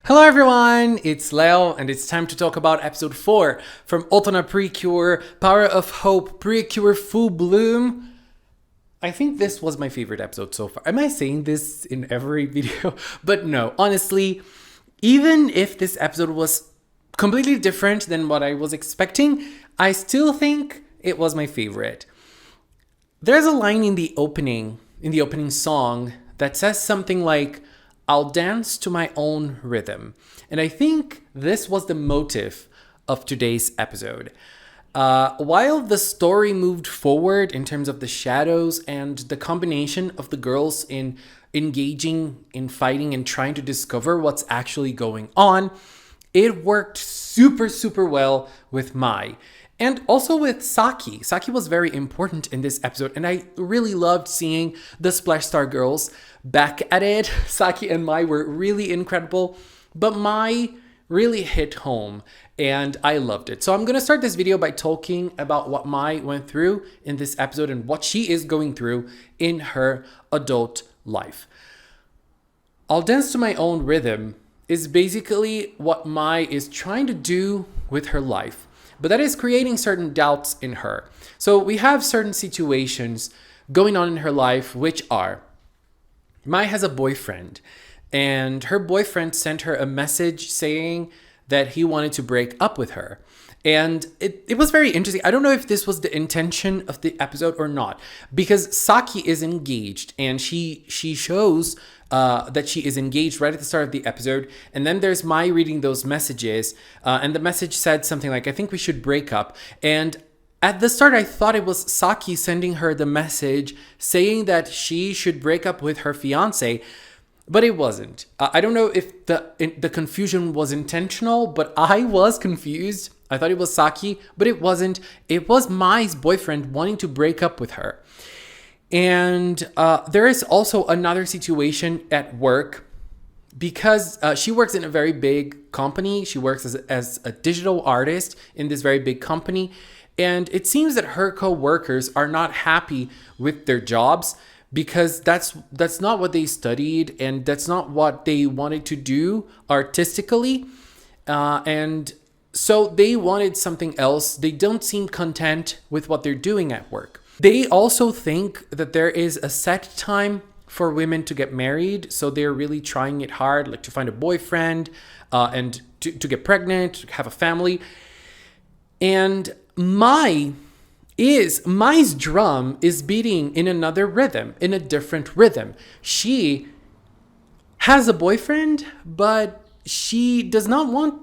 Hello everyone, it's Leo and it's time to talk about episode 4 from OTONA PreCure, Power of Hope, PreCure Full Bloom. I think this was my favorite episode so far. Am I saying this in every video? But no, honestly, even if this episode was completely different than what I was expecting, I still think it was my favorite. There's a line in the opening song that says something like, "I'll dance to my own rhythm." And I think this was the motive of today's episode. While the story moved forward in terms of the shadows and the combination of the girls in engaging in fighting and trying to discover what's actually going on, it worked super well with Mai. And also with Saki. Saki was very important in this episode, and I really loved seeing the Splash Star girls back at it. Saki and Mai were really incredible, but Mai really hit home, and I loved it. So I'm gonna start this video by talking about what Mai went through in this episode and what she is going through in her adult life. "I'll dance to my own rhythm" is basically what Mai is trying to do with her life. But that is creating certain doubts in her. So we have certain situations going on in her life, which are, Mai has a boyfriend, and her boyfriend sent her a message saying that he wanted to break up with her. And it was very interesting. I don't know if this was the intention of the episode or not, because Saki is engaged and she shows that she is engaged right at the start of the episode. And then there's Mai reading those messages, and the message said something like, "I think we should break up." And at the start, I thought it was Saki sending her the message saying that she should break up with her fiance, but it wasn't. I don't know if the confusion was intentional, but I was confused. I thought it was Saki, but it wasn't. It was Mai's boyfriend wanting to break up with her. And there is also another situation at work, because she works in a very big company. She works as a digital artist in this very big company. And it seems that her co-workers are not happy with their jobs, because that's not what they studied and that's not what they wanted to do artistically. And so they wanted something else. They don't seem content with what they're doing at work. They also think that there is a set time for women to get married. So they're really trying it hard, like to find a boyfriend and to get pregnant, to have a family. And Mai's drum is beating in another rhythm, in a different rhythm. She has a boyfriend, but she does not want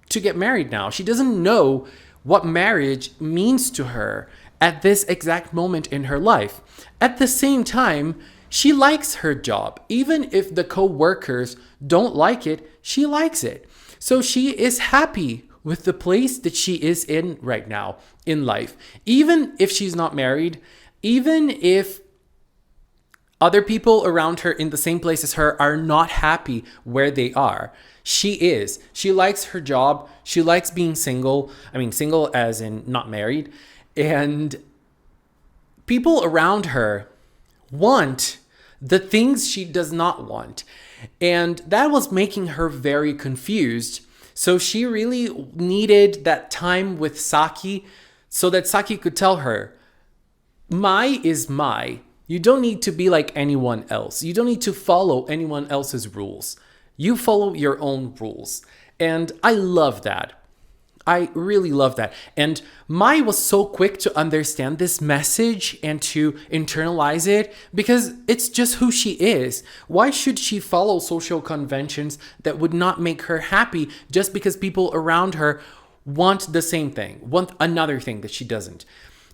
to get married now. She doesn't know what marriage means to her at this exact moment in her life. At the same time, she likes her job. Even if the co-workers don't like it, she likes it. So she is happy with the place that she is in right now in life. Even if she's not married, even if other people around her in the same place as her are not happy where they are, she is. She likes her job. She likes being single. I mean, single as in not married. And people around her want the things she does not want. And that was making her very confused. So she really needed that time with Saki so that Saki could tell her, Mai is Mai. You don't need to be like anyone else. You don't need to follow anyone else's rules. You follow your own rules. And I love that. I really love that. And Mai was so quick to understand this message and to internalize it, because it's just who she is. Why should she follow social conventions that would not make her happy just because people around her want the same thing, want another thing that she doesn't?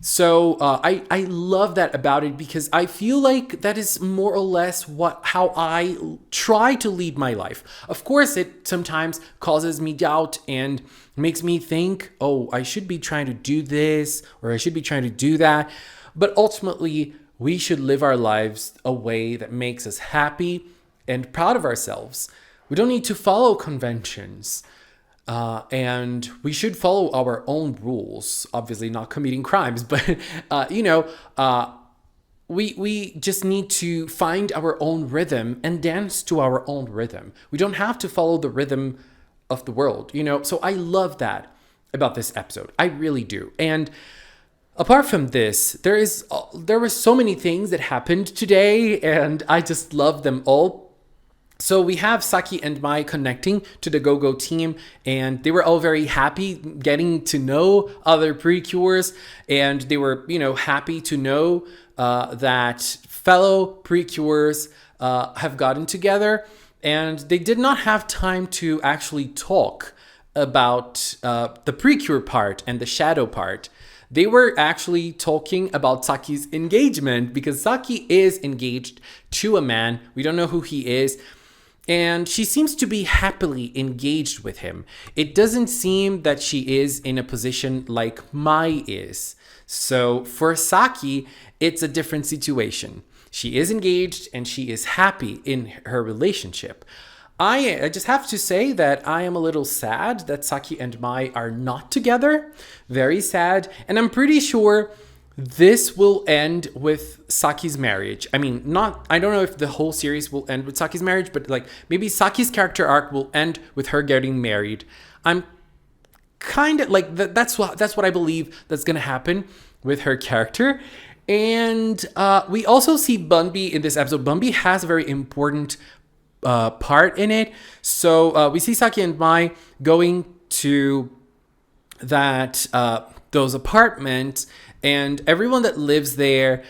So I love that about it, because I feel like that is more or less how I try to lead my life. Of course, it sometimes causes me doubt and makes me think, oh, I should be trying to do this or I should be trying to do that. But ultimately, we should live our lives a way that makes us happy and proud of ourselves. We don't need to follow conventions. And we should follow our own rules, obviously not committing crimes, but, we just need to find our own rhythm and dance to our own rhythm. We don't have to follow the rhythm of the world, you know? So I love that about this episode. I really do. And apart from this, there were so many things that happened today, and I just love them all. So we have Saki and Mai connecting to the Go-Go team, and they were all very happy getting to know other PreCures, and they were, happy to know that fellow PreCures have gotten together, and they did not have time to actually talk about the PreCure part and the shadow part. They were actually talking about Saki's engagement, because Saki is engaged to a man. We don't know who he is. And she seems to be happily engaged with him. It doesn't seem that she is in a position like Mai is. So for Saki, it's a different situation. She is engaged and she is happy in her relationship. I just have to say that I am a little sad that Saki and Mai are not together. Very sad. And I'm pretty sure this will end with Saki's marriage. I mean, I don't know if the whole series will end with Saki's marriage, but like maybe Saki's character arc will end with her getting married. I'm kind of like that's what I believe that's going to happen with her character. And we also see Bunbi in this episode. Bunbi has a very important part in it. So we see Saki and Mai going to those apartments, and everyone that lives there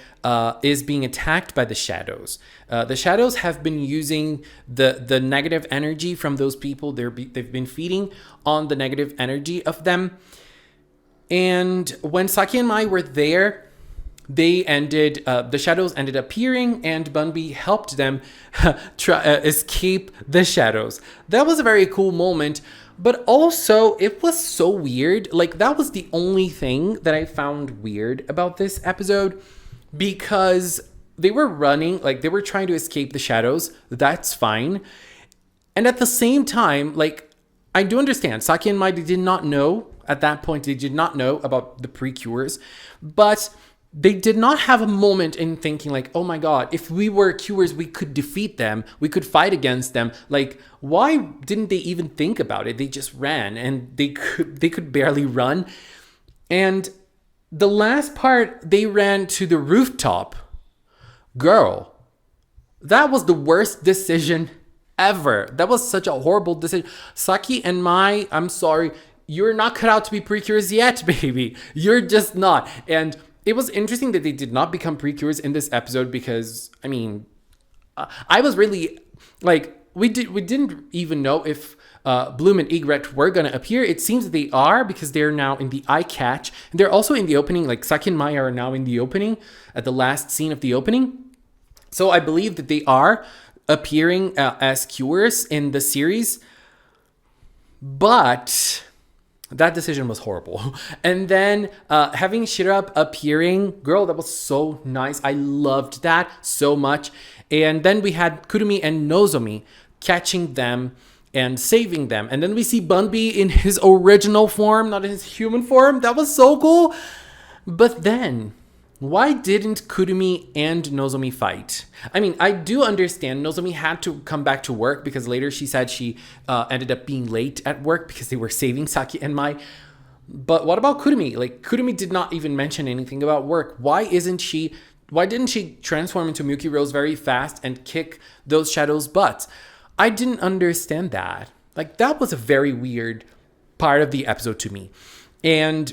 is being attacked by the shadows. The shadows have been using the negative energy from those people. They've been feeding on the negative energy of them. And when Saki and Mai were there, the shadows ended appearing, and Bunbi helped them escape the shadows. That was a very cool moment. But also, it was so weird. Like, that was the only thing that I found weird about this episode, because they were running, like, they were trying to escape the shadows. That's fine. And at the same time, like, I do understand. Saki and Mai, they did not know, at that point, they did not know about the PreCures. But they did not have a moment in thinking like, oh my God, if we were cures, we could defeat them. We could fight against them. Like, why didn't they even think about it? They just ran, and they could barely run. And the last part, they ran to the rooftop. Girl, that was the worst decision ever. That was such a horrible decision. Saki and Mai, I'm sorry, you're not cut out to be PreCures yet, baby. You're just not. And it was interesting that they did not become PreCures in this episode, because, I mean, I was really, like, we didn't even know if Bloom and Egret were going to appear. It seems that they are, because they're now in the eye catch. And they're also in the opening, like Saki and Mai are now in the opening, at the last scene of the opening. So I believe that they are appearing as cures in the series. But that decision was horrible. And then having Shirab appearing, girl, that was so nice. I loved that so much. And then we had Kurumi and Nozomi catching them and saving them. And then we see Bunbi in his original form, not in his human form. That was so cool. But then, why didn't Kurumi and Nozomi fight? I mean, I do understand Nozomi had to come back to work, because later she said she ended up being late at work because they were saving Saki and Mai. But what about Kurumi? Like, Kurumi did not even mention anything about work. Why didn't she transform into Miyuki Rose very fast and kick those shadows' butts? I didn't understand that. Like, that was a very weird part of the episode to me. And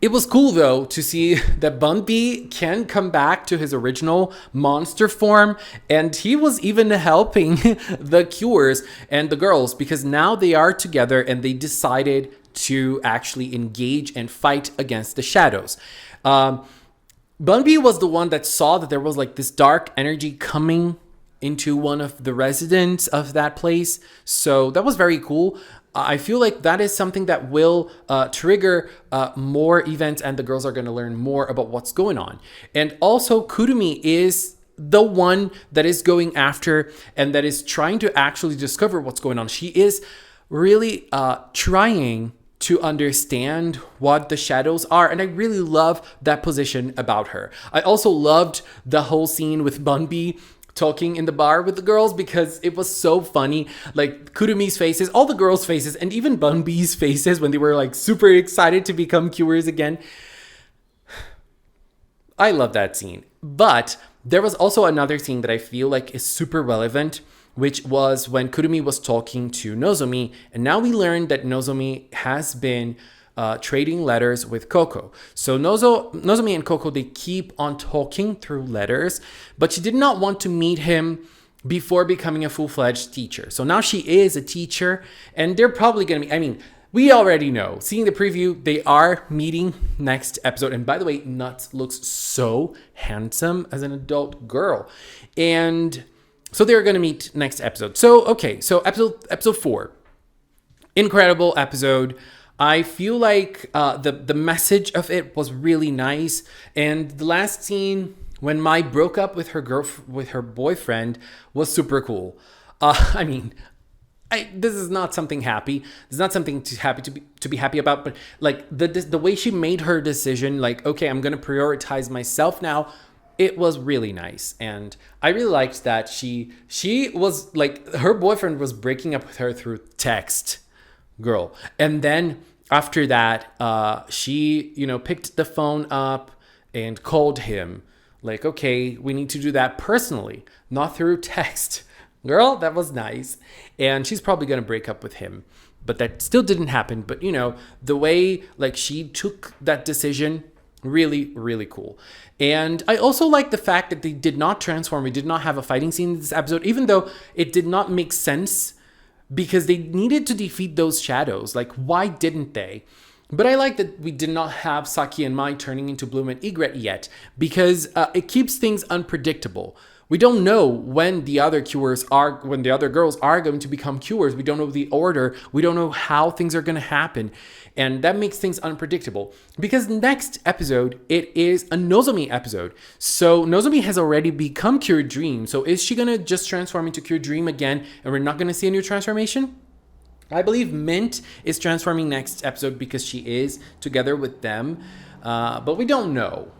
it was cool, though, to see that Bunbi can come back to his original monster form. And he was even helping the cures and the girls, because now they are together and they decided to actually engage and fight against the shadows. Bunbi was the one that saw that there was like this dark energy coming into one of the residents of that place. So that was very cool. I feel like that is something that will trigger more events, and the girls are going to learn more about what's going on. And also, Kurumi is the one that is going after and that is trying to actually discover what's going on. She is really trying to understand what the shadows are. And I really love that position about her. I also loved the whole scene with Bunby talking in the bar with the girls because it was so funny. Like Kurumi's faces, all the girls' faces, and even Bunby's faces when they were like super excited to become cures again. I love that scene. But there was also another scene that I feel like is super relevant, which was when Kurumi was talking to Nozomi. And now we learned that Nozomi has been trading letters with Coco. So Nozomi and Coco, they keep on talking through letters, but she did not want to meet him before becoming a full-fledged teacher. So now she is a teacher, and they're probably going to be, I mean, we already know, seeing the preview, they are meeting next episode. And by the way, Nuts looks so handsome as an adult girl. And so they're going to meet next episode. So, okay, so episode 4. Incredible episode. I feel like the message of it was really nice. And the last scene when Mai broke up with her boyfriend was super cool. I mean, this is not something happy. It's not something to be happy about. But like the way she made her decision, like, okay, I'm gonna prioritize myself now. It was really nice, and I really liked that she was like, her boyfriend was breaking up with her through text, girl, and then after that, she picked the phone up and called him, like, okay, we need to do that personally, not through text. Girl, that was nice. And she's probably going to break up with him. But that still didn't happen. But, the way like she took that decision, really, really cool. And I also like the fact that they did not transform. We did not have a fighting scene in this episode, even though it did not make sense because they needed to defeat those shadows. Like, why didn't they? But I like that we did not have Saki and Mai turning into Bloom and Egret yet because it keeps things unpredictable. We don't know when the other girls are going to become cures. We don't know the order. We don't know how things are going to happen. And that makes things unpredictable. Because next episode, it is a Nozomi episode. So Nozomi has already become Cure Dream. So is she going to just transform into Cure Dream again and we're not going to see a new transformation? I believe Mint is transforming next episode because she is together with them. But we don't know.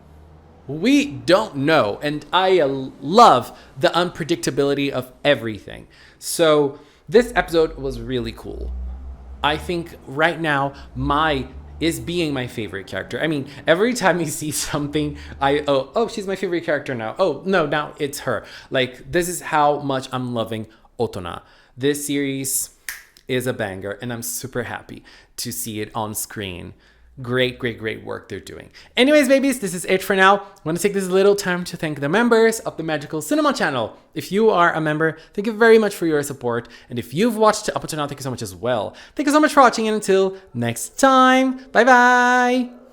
We don't know, and I love the unpredictability of everything. So this episode was really cool. I think right now, Mai is being my favorite character. I mean, every time you see something, she's my favorite character now. Oh, no, now it's her. Like, this is how much I'm loving OTONA. This series is a banger, and I'm super happy to see it on screen. Great work they're doing. Anyways, babies, this is it for now. I want to take this little time to thank the members of the Magical Cinema channel. If you are a member, thank you very much for your support. And if you've watched up until now, thank you so much as well. Thank you so much for watching, and until next time, bye-bye.